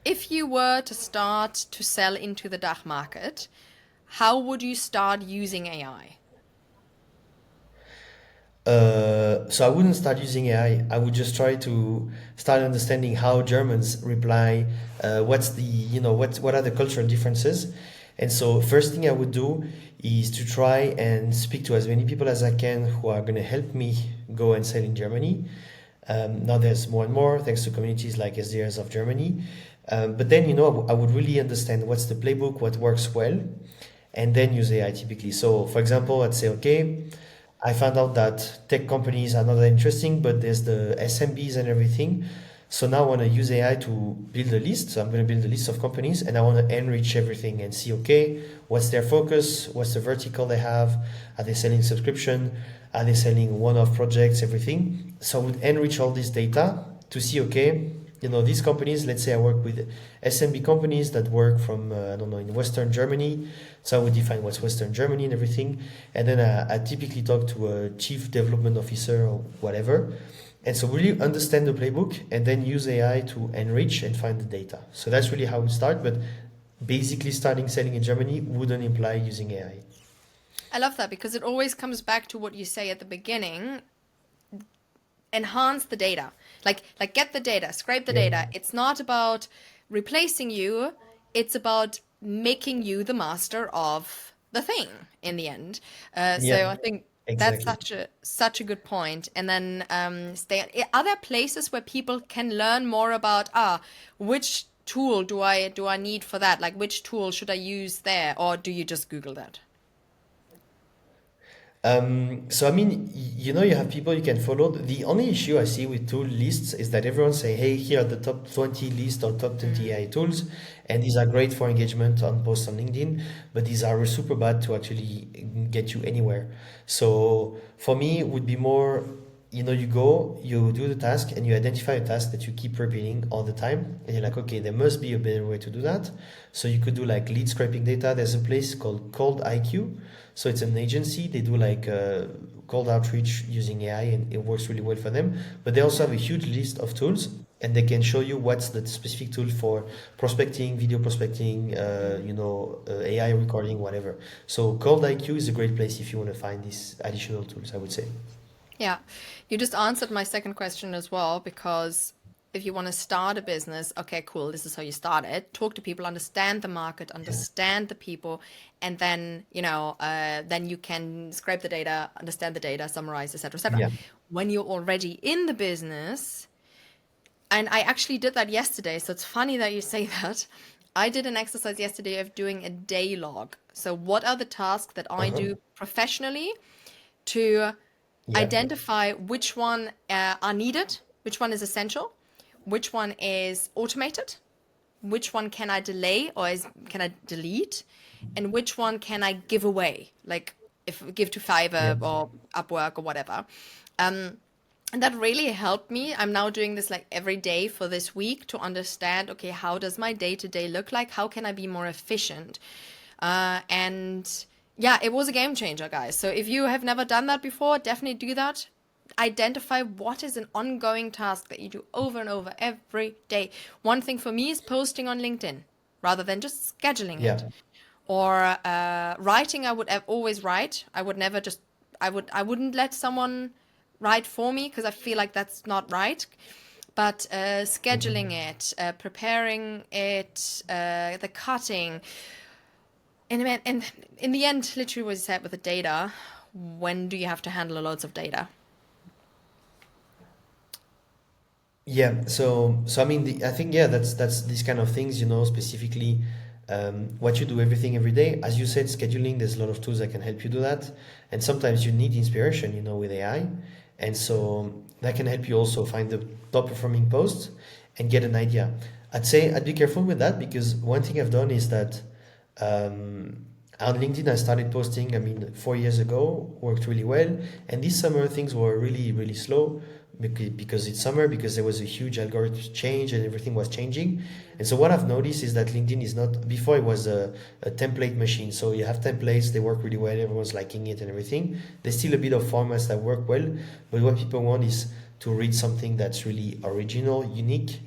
if you were to start to sell into the DACH market, how would you start using AI? So I wouldn't start using AI. I would just try to start understanding how Germans reply. What's the, what are the cultural differences? And so first thing I would do is to try and speak to as many people as I can who are going to help me go and sell in Germany. Now there's more and more thanks to communities like SDRs of Germany. But then, I would really understand what's the playbook, what works well, and then use AI typically. So, for example, I'd say, okay, I found out that tech companies are not that interesting, but there's the SMBs and everything. So now I want to use AI to build a list. So I'm going to build a list of companies and I want to enrich everything and see, okay, what's their focus? What's the vertical they have? Are they selling subscription? Are they selling one-off projects, everything? So I would enrich all this data to see, okay, these companies, let's say I work with SMB companies that work from, I don't know, in Western Germany. So I would define what's Western Germany and everything. And then I typically talk to a chief development officer or whatever. And so really understand the playbook and then use AI to enrich and find the data. So that's really how we start. But basically starting selling in Germany wouldn't imply using AI. I love that because it always comes back to what you say at the beginning. Enhance the data, like get the data, scrape the Yeah. data. It's not about replacing you, it's about making you the master of the thing in the end. Yeah, So I think that's exactly. such a good point. And then are there places where people can learn more about which tool do I need for that, like which tool should I use there, or do you just Google that? So I mean, you have people you can follow. The only issue I see with tool lists is that everyone say, "Hey, here are the top 20 list or top 20 AI tools, and these are great for engagement on posts on LinkedIn, but these are super bad to actually get you anywhere." So for me, it would be more, you go, you do the task, and you identify a task that you keep repeating all the time, and you're like, okay, there must be a better way to do that. So you could do like lead scraping data. There's a place called Cold IQ. So it's an agency. They do like cold outreach using AI, and it works really well for them. But they also have a huge list of tools, and they can show you what's the specific tool for prospecting, video prospecting, AI recording, whatever. So Cold IQ is a great place if you want to find these additional tools, I would say. Yeah, you just answered my second question as well, because if you want to start a business, okay, cool, this is how you start it. Talk to people, understand the market, Yeah. understand the people, and then, then you can scrape the data, understand the data, summarize, etc., etc. Yeah. When you're already in the business, and I actually did that yesterday, so it's funny that you say that. I did an exercise yesterday of doing a day log. So what are the tasks that I Uh-huh. do professionally to Yeah. identify which one are needed, which one is essential, which one is automated, which one can I delay or can I delete, and which one can I give away, like if give to Yeah. Fiverr or Upwork or whatever. And that really helped me. I'm now doing this like every day for this week to understand, okay, how does my day to day look like? How can I be more efficient? And yeah, it was a game changer, guys. So if you have never done that before, definitely do that. Identify what is an ongoing task that you do over and over every day. One thing for me is posting on LinkedIn rather than just scheduling Yeah. it. Or writing, I would always write. I would never just, I wouldn't let someone write for me because I feel like that's not right. But scheduling Mhm. it, preparing it, the cutting, and in the end, literally what you said with the data, when do you have to handle loads of data? Yeah, so I mean, I think, yeah, that's these kind of things, specifically what you do everything every day. As you said, scheduling. There's a lot of tools that can help you do that, and sometimes you need inspiration, with AI, and so that can help you also find the top performing posts and get an idea. I'd say I'd be careful with that because one thing I've done is that on LinkedIn I started posting. I mean, 4 years ago, worked really well, and this summer things were really really slow because it's summer, because there was a huge algorithm change and everything was changing. And so what I've noticed is that LinkedIn is not, before it was a template machine. So you have templates, they work really well, everyone's liking it and everything. There's still a bit of formats that work well, but what people want is to read something that's really original, unique,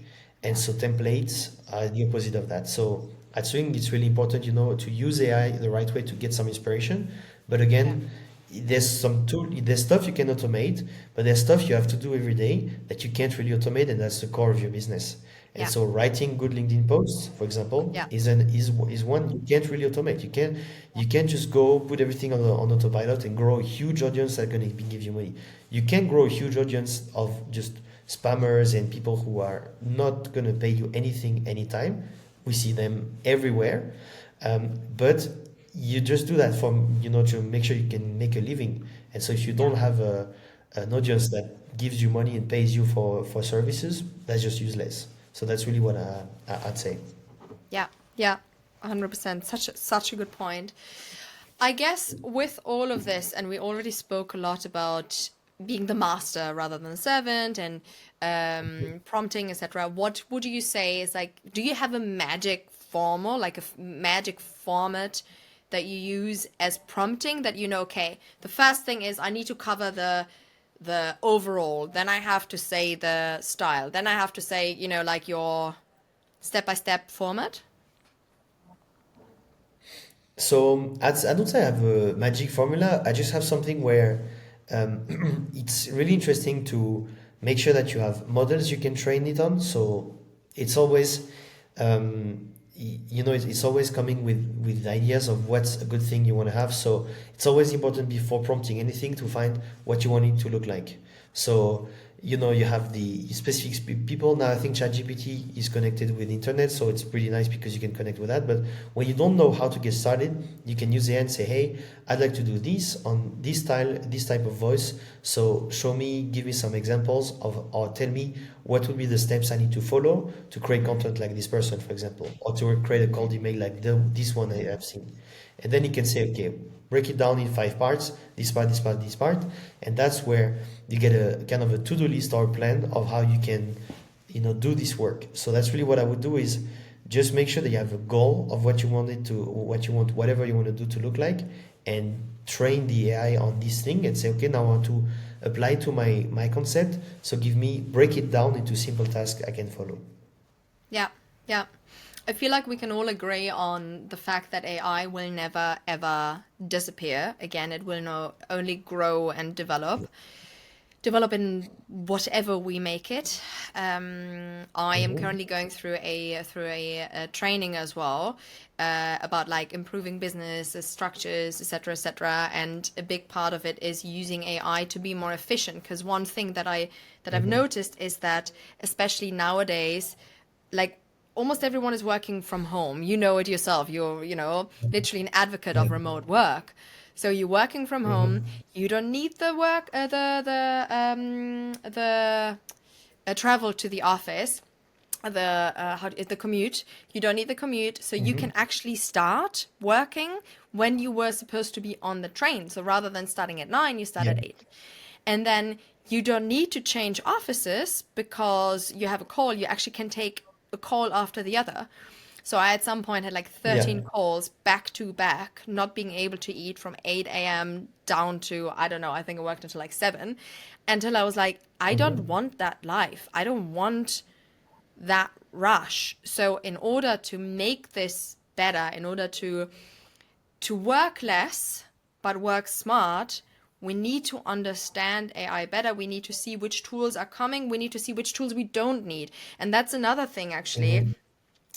And so templates are the opposite of that. So I think it's really important, to use AI the right way to get some inspiration. But Yeah. again, there's stuff you can automate, but there's stuff you have to do every day that you can't really automate, and that's the core of your business. And Yeah. so writing good LinkedIn posts, for example, Yeah. is one you can't really automate. You can't just go put everything on autopilot and grow a huge audience that's gonna give you money. You can grow a huge audience of just spammers and people who are not gonna pay you anything anytime. We see them everywhere, but you just do that to make sure you can make a living. And so if you Yeah. don't have an audience that gives you money and pays you for services, that's just useless. So that's really what I'd say. Yeah. Yeah. 100%. Such a good point. I guess with all of this, and we already spoke a lot about being the master rather than the servant and prompting, etc. What would you say is like, do you have a magic formula, like a magic format that you use as prompting that okay, the first thing is I need to cover the overall, then I have to say the style, then I have to say, like your step-by-step format? So I don't say I have a magic formula. I just have something where it's really interesting to make sure that you have models you can train it on. So it's always, it's always coming with ideas of what's a good thing you want to have. So it's always important before prompting anything to find what you want it to look like. So you have the specific people. Now I think ChatGPT is connected with the internet, so it's pretty nice because you can connect with that. But when you don't know how to get started, you can use AI and say, hey, I'd like to do this on this style, this type of voice. So give me some examples or tell me what would be the steps I need to follow to create content like this person, for example, or to create a cold email like this one I have seen. And then you can say, okay, break it down in 5 parts, this part, this part, this part. And that's where you get a kind of a to-do list or plan of how you can, do this work. So that's really what I would do is just make sure that you have a goal of whatever you want to do to look like, and train the AI on this thing and say, okay, now I want to apply to my concept. So break it down into simple tasks I can follow. Yeah, yeah. I feel like we can all agree on the fact that AI will never ever disappear. Again, it will only grow and develop in whatever we make it. I am Mhm. currently going through a training as well about like improving business structures, etc., etc. And a big part of it is using AI to be more efficient. Because one thing that I've Mhm. noticed is that especially nowadays, like almost everyone is working from home. You know it yourself. You're, literally an advocate Yeah. of remote work. So you're working from home. Mhm. You don't need the work, the travel to the office, the commute. You don't need the commute, so you can Mhm. actually start working when you were supposed to be on the train. So rather than starting at 9, you start Yeah. at 8, and then you don't need to change offices because you have a call. You actually can take a call after the other. So I at some point had like Yeah. 13 calls back to back, not being able to eat from 8 a.m. down to, I don't know, I think I worked until like 7, until I was like, I don't Mhm. want that life. I don't want that rush. So in order to make this better, in order to work less but work smart, we need to understand AI better. We need to see which tools are coming. We need to see which tools we don't need. And that's another thing actually. Mhm.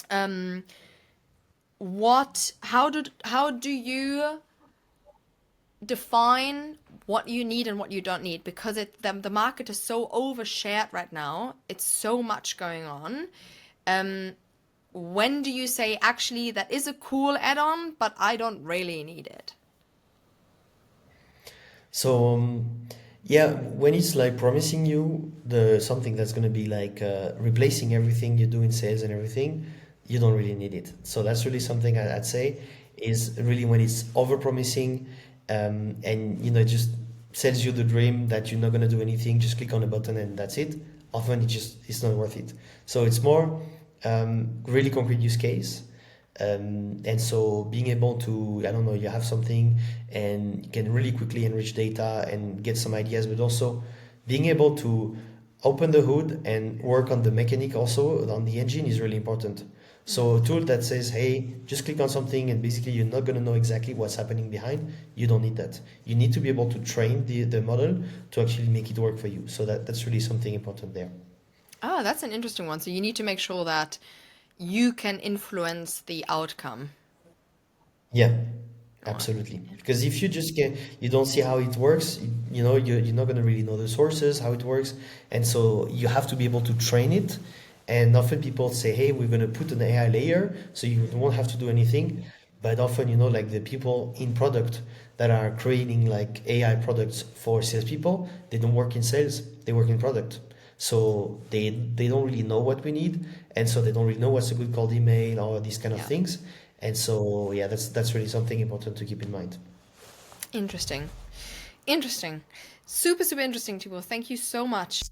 Um, how do you define what you need and what you don't need? Because the market is so overshared right now. It's so much going on. Um, when do you say actually that is a cool add-on, but I don't really need it? So yeah, when it's like promising you the something that's gonna be like replacing everything you do in sales and everything, you don't really need it. So that's really something I'd say is really when it's over promising, and it just sells you the dream that you're not gonna do anything, just click on a button and that's it. Often it's not worth it. So it's more really concrete use case. And so being able to, I don't know, you have something and you can really quickly enrich data and get some ideas, but also being able to open the hood and work on the mechanic also on the engine is really important. So a tool that says, hey, just click on something and basically you're not going to know exactly what's happening behind, you don't need that. You need to be able to train the model to actually make it work for you. So that's really something important there. Ah, that's an interesting one. So you need to make sure that you can influence the outcome. Yeah, Oh, absolutely. Because if you just get, you don't see how it works, you're not going to really know the sources, how it works. And so you have to be able to train it. And often people say, hey, we're going to put an AI layer so you won't have to do anything. But often, like the people in product that are creating like AI products for salespeople, they don't work in sales, they work in product. So they don't really know what we need. And so they don't really know what's a good cold email or these kind of yeah. things. And so, yeah, that's really something important to keep in mind. Interesting. Interesting. Super, super interesting, Thibaut. Thank you so much.